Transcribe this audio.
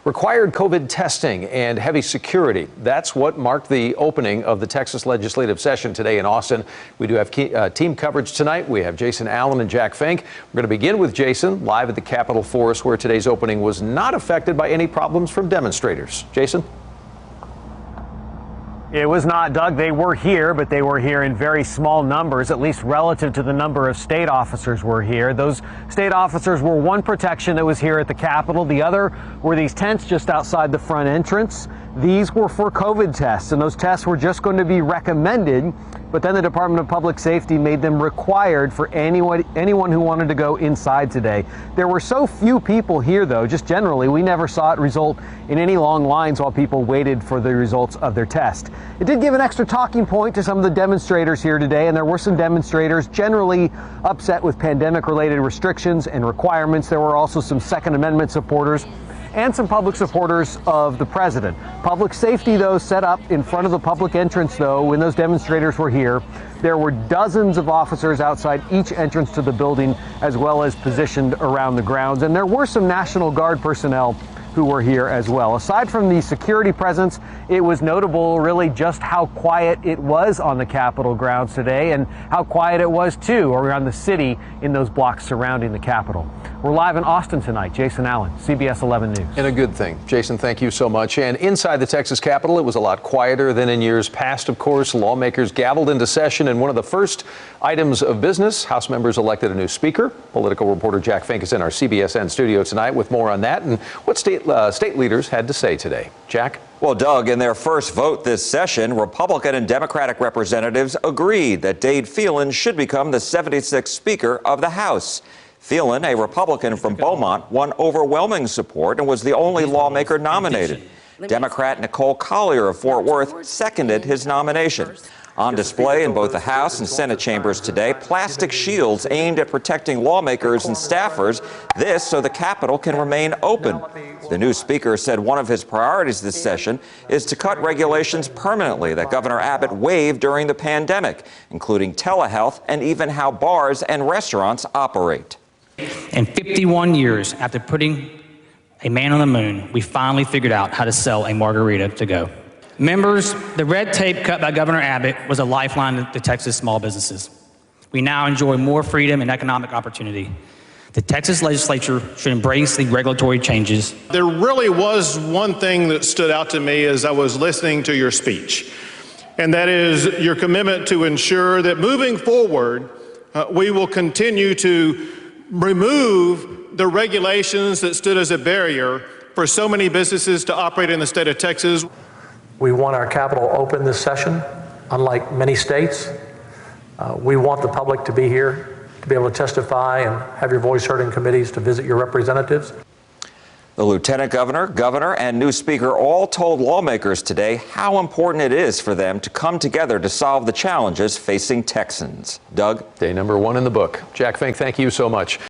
Required COVID testing and heavy security. That's what marked the opening of the Texas legislative session today in Austin. We do have team coverage tonight. We have Jason Allen and Jack Fink. We're going to begin with Jason live at the Capitol Forest, where today's opening was not affected by any problems from demonstrators. Jason? It was not, Doug. They were here, but they were here in very small numbers, at least relative to the number of state officers were here. Those state officers were one protection that was here at the Capitol. The other were these tents just outside the front entrance. These were for COVID tests, and those tests were just going to be recommended, but then the Department of Public Safety made them required for anyone who wanted to go inside today. There were so few people here, though, just generally, we never saw it result in any long lines while people waited for the results of their test. It did give an extra talking point to some of the demonstrators here today, and there were some demonstrators generally upset with pandemic-related restrictions and requirements. There were also some Second Amendment supporters and some public supporters of the president. Public safety, though, set up in front of the public entrance, though, when those demonstrators were here. There were dozens of officers outside each entrance to the building, as well as positioned around the grounds. And there were some National Guard personnel who were here as well. Aside from the security presence, it was notable really just how quiet it was on the Capitol grounds today, and how quiet it was too around the city in those blocks surrounding the Capitol. We're live in Austin tonight. Jason Allen, CBS 11 News. And a good thing. Jason, thank you so much. And inside the Texas Capitol, it was a lot quieter than in years past, of course. Lawmakers gavelled into session, and one of the first items of business, House members elected a new speaker. Political reporter Jack Fink is in our CBSN studio tonight with more on that and what state leaders had to say today. Jack? Well, Doug, in their first vote this session, Republican and Democratic representatives agreed that Dade Phelan should become the 76th Speaker of the House. Phelan, a Republican from Beaumont, won overwhelming support and was the only lawmaker nominated. Democrat Nicole Collier of Fort Worth seconded his nomination. On display in both the House and Senate chambers today, plastic shields aimed at protecting lawmakers and staffers, this so the Capitol can remain open. The new speaker said one of his priorities this session is to cut regulations permanently that Governor Abbott waived during the pandemic, including telehealth and even how bars and restaurants operate. In 51 years after putting a man on the moon, we finally figured out how to sell a margarita to go. Members, the red tape cut by Governor Abbott was a lifeline to Texas small businesses. We now enjoy more freedom and economic opportunity. The Texas legislature should embrace the regulatory changes. There really was one thing that stood out to me as I was listening to your speech, and that is your commitment to ensure that moving forward, we will continue to remove the regulations that stood as a barrier for so many businesses to operate in the state of Texas. We want our Capitol open this session, unlike many states. We want the public to be here, to be able to testify and have your voice heard in committees, to visit your representatives. The lieutenant governor, and new speaker all told lawmakers today how important it is for them to come together to solve the challenges facing Texans. Doug? Day number 1 in the book. Jack Fink, thank you so much.